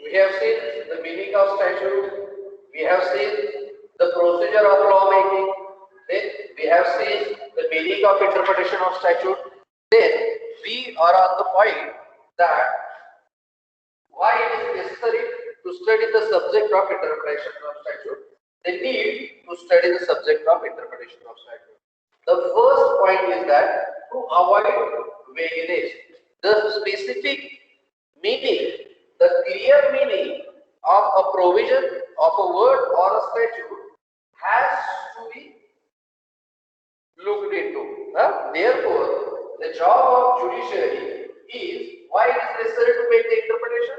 We have seen the meaning of statute. We have seen the procedure of lawmaking. Then we have seen the meaning of interpretation of statute. Then we are on the point that why it is necessary to study the subject of interpretation of statute. The need to study the subject of interpretation of statute. The first point is that to avoid vagueness, the specific meaning, the clear meaning of a provision of a word or a statute has to be looked into. Therefore, the job of judiciary is why it is necessary to make the interpretation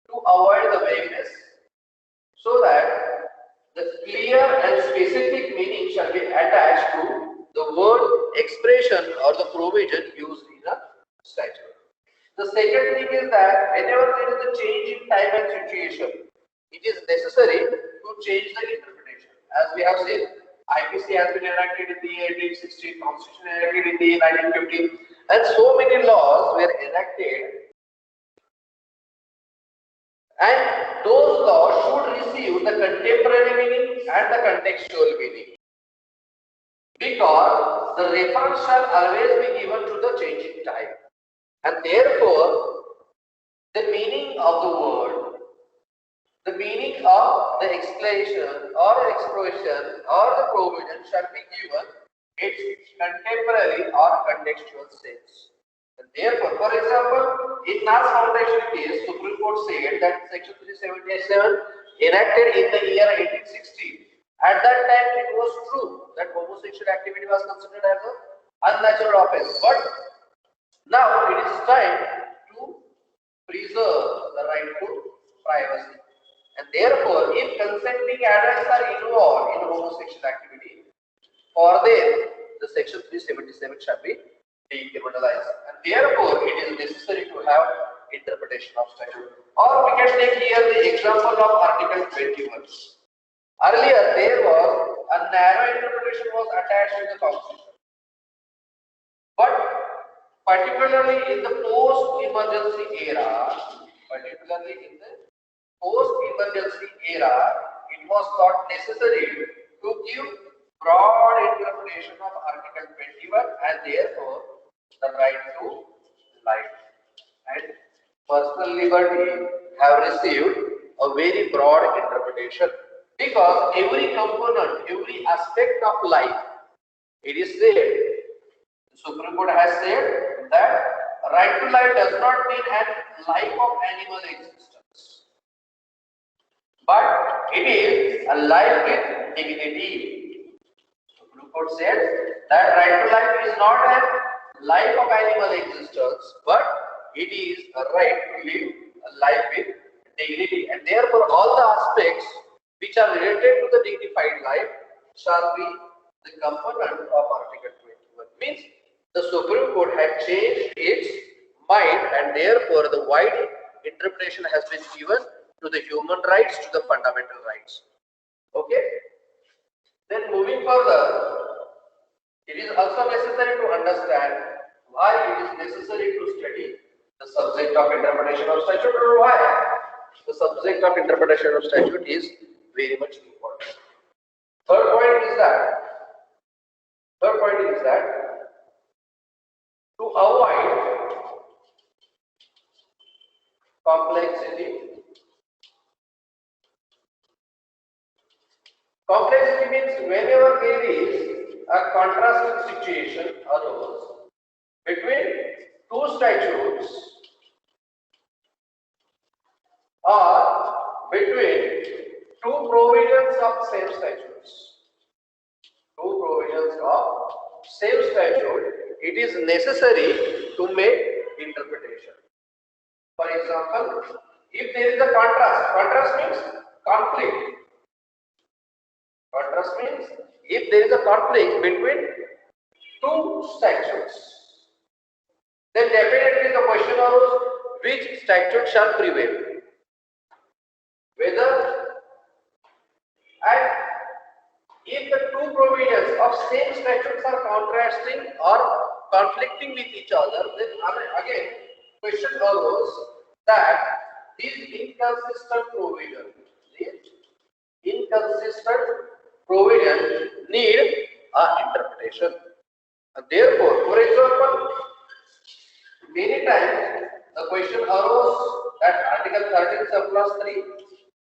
to avoid the vagueness, so that the clear and specific meaning shall be attached to the word, expression, or the provision used in a statute. The second thing is that whenever there is a change in time and situation, it is necessary to change the interpretation. As we have seen, IPC has been enacted in the year 1860, Constitution enacted in the year 1950, and so many laws were enacted, and those laws should receive the contemporary meaning and the contextual meaning, because the reference shall always be given to the changing time, and therefore the meaning of the word, the meaning of the explanation or expression or the provision shall be given its contemporary or contextual sense. And therefore, for example, in Nas Foundation case, Supreme Court said that Section 377 enacted in the year 1860. At that time, it was true that homosexual activity was considered as an unnatural offense. But now it is time to preserve the right to privacy. And therefore, if consenting adults are involved in homosexual activity, for them, the Section 377 shall be decriminalized. And therefore, it is necessary to have interpretation of statute. Or we can take here the example of Article 21. Earlier, there was a narrow interpretation was attached to the Constitution. But particularly in the post-emergency era, it was thought necessary to give broad interpretation of Article 21 and therefore the right to life and personal liberty have received a very broad interpretation, because every component, every aspect of life, it is said, the Supreme Court has said that right to life does not mean a life of animal existence, but it is a life with dignity. Supreme Court said that right to life is not a life of animal existence, but it is a right to live a life with dignity, and therefore all the aspects which are related to the dignified life shall be the component of Article 21. Means the Supreme Court had changed its mind, and therefore the wide interpretation has been given to the human rights, to the fundamental rights. Okay. Then moving further, it is also necessary to understand why it is necessary to study the subject of interpretation of statute, or why the subject of interpretation of statute is very much important. Third point is that to avoid complexity. Complexity means whenever there is a contrasting situation arose between two statutes or between two provisions of same statutes. Two provisions of same statute, it is necessary to make interpretation. For example, if there is a contrast means conflict. Contrast means if there is a conflict between two statutes, then definitely the question arose which statute shall prevail. Whether, and if the two provisions of same statutes are contrasting or conflicting with each other, then again question arose that these inconsistent provision, need a interpretation. And therefore, for example, many times the question arose that Article 13 surplus 3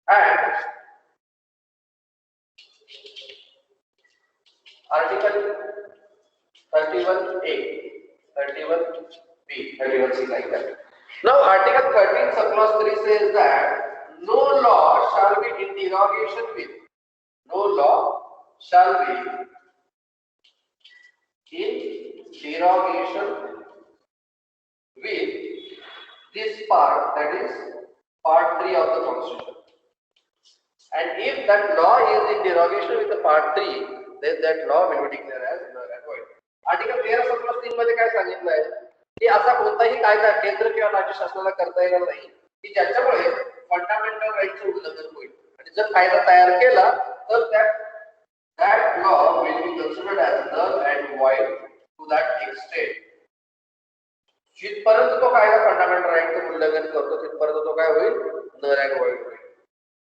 and Article 31A, 31B, 31C like that. Now Article 13 surplus 3 says that no law shall be in derogation with, no law shall be in derogation with this part, that is part 3 of the Constitution. And if that law is in derogation with the part 3, then that law will be declared as null and void. Article 13 surplus 3 मध्ये काय सांगितलं आहे की असा कोणताही कायदा केंद्र किंवा राज्य शासनाला करता येणार नाही की ज्याच्यामुळे फंडामेंटल राईटचे उल्लंघन होईल. आणि जर कायदा तयार केला तर that law will be considered as null and void to that extent. जिथपर्यंत तो कायदा फंडामेंटल राईटचे उल्लंघन करतो तिथपर्यंत तो काय होईल, null and void होईल.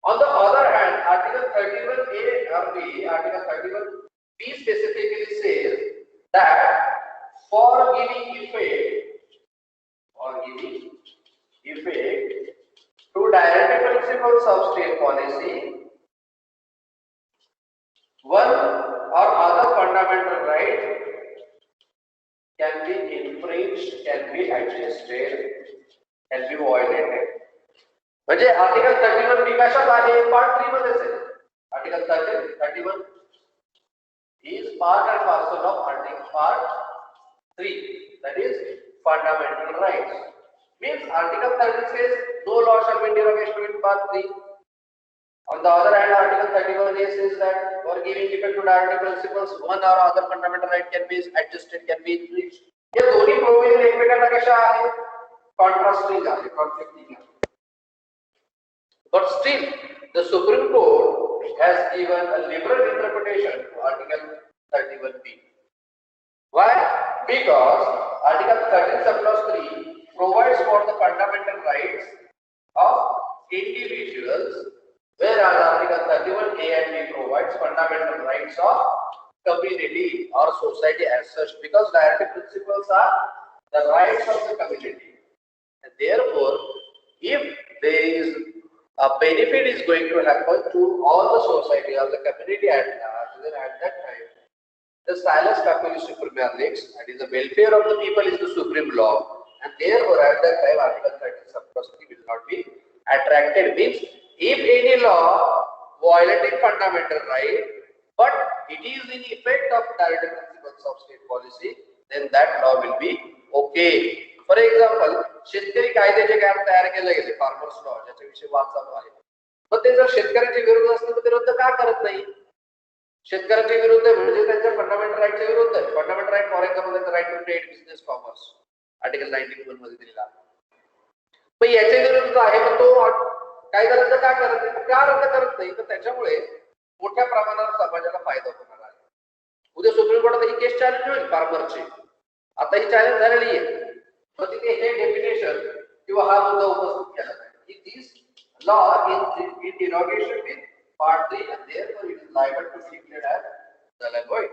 On the other hand, Article 31A or B, Article 31B specifically says that for giving effect to directive principles of state policy, one or other fundamental right can be infringed, can be adjusted, can be violated. म्हणजे article 31 B कशात आहे, part 3 मध्ये आहे. Article 31 is part and parcel of article part 3, that is fundamental rights. Means article 30 says no law shall be in derogation with part 3. On the other hand, article 31 says that for giving effect to directive principles, one or other fundamental right can be adjusted, can be infringed. हे दोन्ही provision एकमेकांना कशा आहे, contrasting आहे, conflicting आहे. But still, the Supreme Court has given a liberal interpretation to Article 31B. Why? Because Article 13 surplus 3 provides for the fundamental rights of individuals, whereas Article 31A and B provides fundamental rights of community or society as such. Because directive principles are the rights of the community, and therefore, if there is a benefit is going to happen to all the society or the community at large, then at that time the salus capuli suprema lex, that is the welfare of the people is the supreme law, and therefore at that time Article 30 surplus 3 will not be attracted. Means if any law violating fundamental right but it is in effect of directive principles of state policy, then that law will be okay. For example, शेतकरी कायदे जे काय तयार केले गेले, farmers law, ज्याच्याविषयी वाद चालू आहे, पण ते जर शेतकऱ्यांच्या विरुद्ध असतील तर ते रद्द का करत नाही? शेतकऱ्यांच्या विरुद्ध म्हणजे त्यांच्या फंडामेंटल राईटच्या विरुद्ध आहे. Fundamental right for example right to trade, business, commerce, article 91 मध्ये दिलेला आहे. पण याच्या विरुद्ध आहे, पण तो कायदा रद्द का करत नाही? का रद्द करत नाही? तर त्याच्यामुळे मोठ्या प्रमाणात समाजाला फायदा होणार आहे. उद्या सुप्रीम कोर्टात ही केस चॅलेंज होईल फार्मरची, आता ही चॅलेंज झालेली आहे. But in a definition, you have the opposite. This law is in derogation with part 3, and therefore it is liable to be declared as null and void.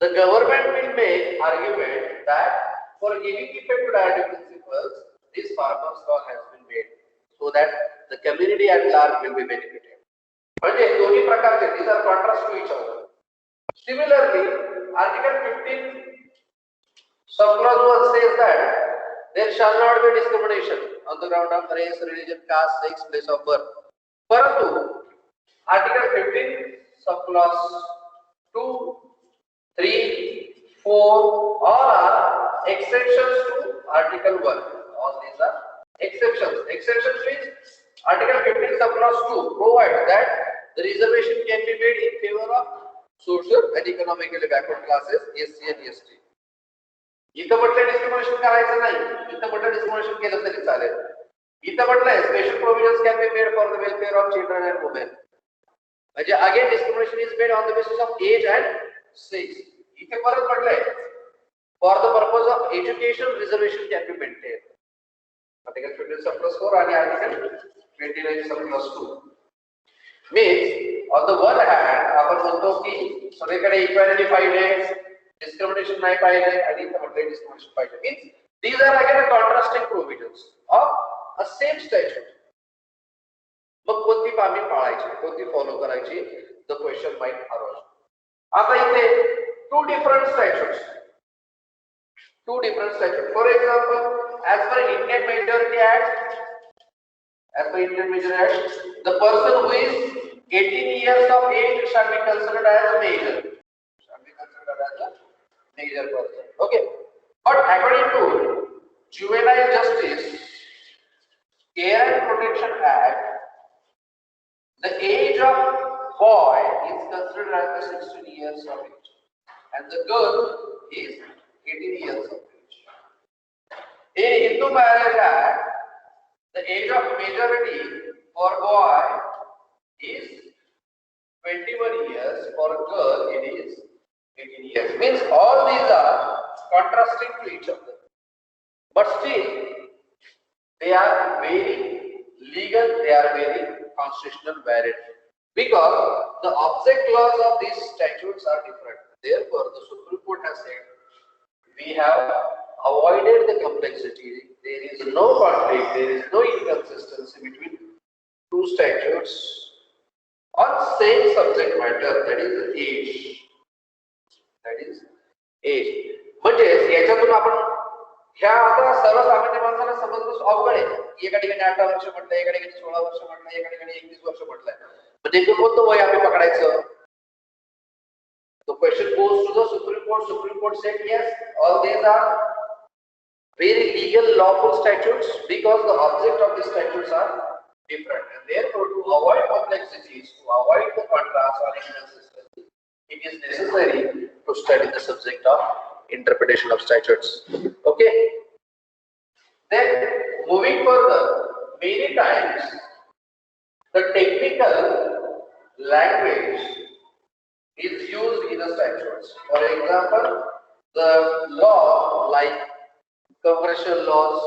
The government will make argument that for giving effect to directive principles, this farmers law has been made so that the community at large will be benefited. म्हणजे दोन्ही प्रकारचे, these are contrast to each other. Similarly, Article 15 surplus 1 says that there shall not be discrimination on the ground of race, religion, caste, sex, place of birth. Parantu Article 15 surplus 2, 3, 4 all are exceptions to Article 1. All these are exceptions. Exceptions means Article 15 surplus 2 provides that the reservation can be made in favor of social and economically backward classes, SC and ST. इथं म्हटलं discrimination करायचं नाही, इथं म्हटलं discrimination केलं तरी चालेल. इथं म्हटलंय special provisions can be made for the welfare of children and women. म्हणजे again discrimination is made on the basis of age and sex. इथे परत म्हटलंय for the purpose of education reservation can be maintain. Article 15 sub plus 4 and Article 29 sub plus 2. Means on the one hand, आपण म्हणतो की सगळीकडे equality पाहिजे, discrimination नाही पाहिजे आणि इथे म्हटले discrimination पाहिजे. Means these are again contrasting provisions of a same statute. मग कोणती बाबी पाळायची, कोणती फॉलो करायची? The question might arise. आता इथे two different statutes. For example, as per Indian Majority Act, the person who is 18 years of age shall be considered as a major. Person. Okay. But according to Juvenile Justice Care and Protection Act, the age of boy is considered as 16 years of age, and the girl is 18 years of age. In Hindu Marriage Act, the age of majority for boy is 21 years, for girl it is 18 years. Means all these are contrasting to each other, but still they are very legal, they are very constitutional valid, because the object clause of these statutes are different. Therefore, the Supreme Court has said we have avoided the complexity. There is no conflict, there is no inconsistency between two statutes on same subject matter, that is age. म्हणजे याच्यातून आपण ह्या आता सर्वसामान्य माणसाला समजणं अवघड आहे. एका ठिकाणी 18 वर्ष म्हटलं, एका ठिकाणी 16 वर्ष म्हटलं, एका ठिकाणी 21 वर्ष म्हटलंय. म्हणजे इथून कोणतं वय आम्ही पकडायचं? The question goes to the Supreme Court. Supreme Court said yes, all these are very legal, lawful statutes because the object of these statutes are different, and therefore to avoid complexities, to avoid the contrast or inconsistency, it is necessary to study the subject of interpretation of statutes. Okay. Then moving further, many times the technical language is used in the statutes. For example, the law like commercial laws,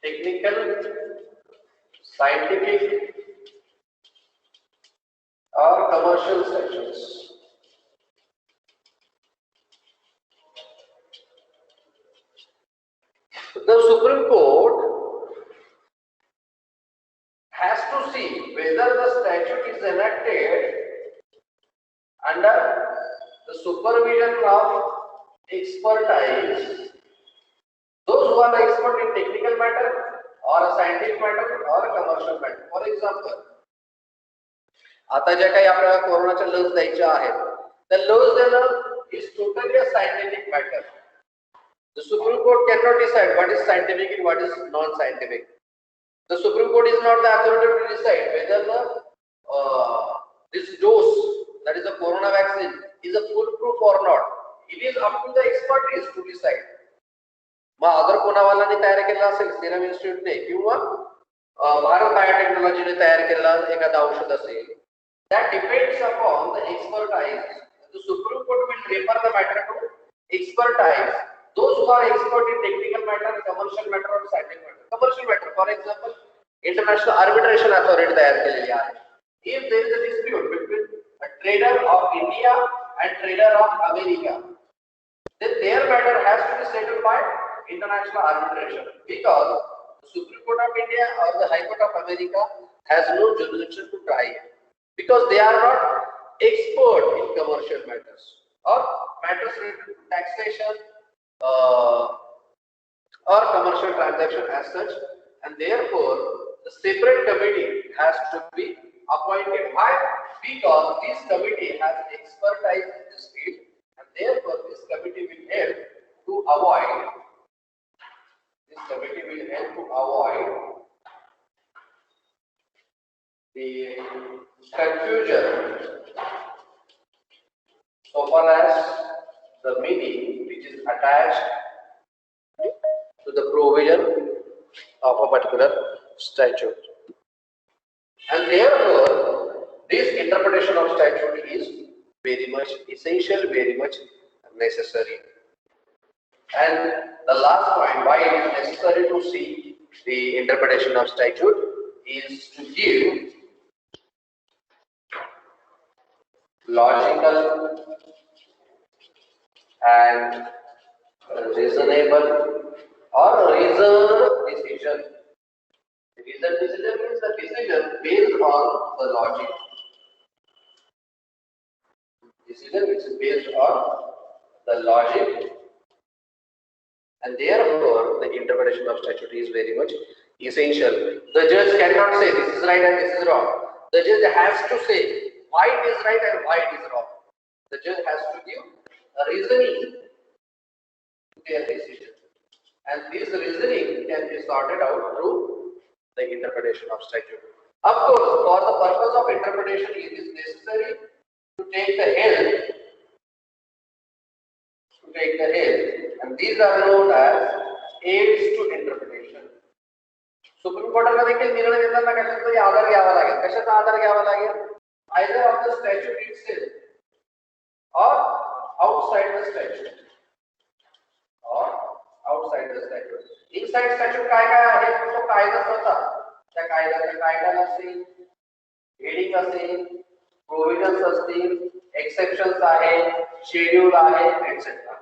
technical, scientific or commercial statutes. The Supreme Court has to see whether the statute is enacted under the supervision of expertise, those who are expert in technical matter or a scientific matter or a commercial matter. For example, आता ज्या काही आपल्याला कोरोनाच्या लस द्यायच्या आहेत, the लस देणं is totally a scientific matter. The Supreme Court cannot decide what is scientific and what is non-scientific. The Supreme Court is not the authority to decide whether this dose, that is a corona vaccine, is a foolproof or not. It is up to the expertise to decide. मग अगर कोणावालाने तयार केला असेल, सिरम इन्स्टिट्यूटने किंवा भारत बायोटेक्नॉलॉजीने तयार केलेला एखादा औषध असेल, that depends upon the expertise. The Supreme Court will refer the matter to expertise. Those who are expert in technical matter, commercial matter or scientific matter. Commercial matter, for example, International Arbitration Authority तयार केलेली आहे. If there is a dispute between a trader of India and trader of America, then their matter has to be settled by international arbitration, because the Supreme Court of India or the High Court of America has no jurisdiction to try it, because they are not expert in commercial matters or matters related to taxation or commercial transaction as such, and therefore the separate committee has to be appointed. Why? Because this committee has expertise in this field, and therefore this committee will help to avoid the confusion so far as the meaning which is attached to the provision of a particular statute, and therefore this interpretation of statute is very much essential, very much necessary. And the last point, why it is necessary to see the interpretation of statute, is to give logical and reasonable or reasoned decision. Reasoned decision means the decision based on the logic. Decision which is based on the logic, and therefore the interpretation of statute is very much essential. The judge cannot say this is right and this is wrong. The judge has to say why it is right and why it is wrong. The judge has to give a reasoning to their decision, and this reasoning can be sorted out through the interpretation of statute. Of course, for the purpose of interpretation, it is necessary to take the help, and these are known as aids to interpretation. Supreme कोर्टाला देखील निर्णय देताना कशाचा तरी आधार घ्यावा लागेल. कशाचा आधार घ्यावा लागेल? Either of the statute itself or outside the statute. Inside statute काय काय आहे? तो कायदा स्वतः. त्या कायद्याला असेल, हेडिंग असेल, प्रोव्हिजन्स असतील, एक्सेप्शन्स आहे, शेड्यूल आहे, एटसेट्रा.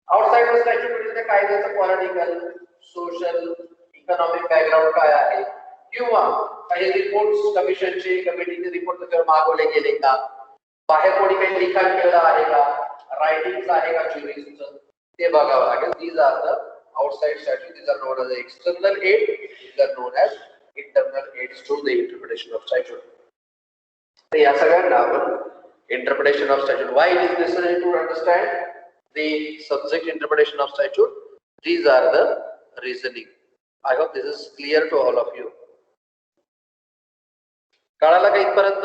आउटसाइड द स्टॅच्यूट म्हणजे त्या कायद्याचं पॉलिटिकल, सोशल, इकॉनॉमिक बॅकग्राऊंड काय आहे, किंवा काही रिपोर्ट्स कमिशनचे, कमिटीचे रिपोर्ट त्याच्यावर मागवले गेले का, बाहेर कोणी काही लिखाण केलं आहे का, रायटिंग्स आहे का ज्युरिस्टचं, ते बघावं लागेल. These are the outside statute. These are known as external aid. These are known as internal aids to the interpretation of statute. So, या सगळ्यांना आपण interpretation of statute. Why it is necessary to understand the subject interpretation of statute? These are the reasoning. I hope this is clear to all of you. कळालं का इथपर्यंत?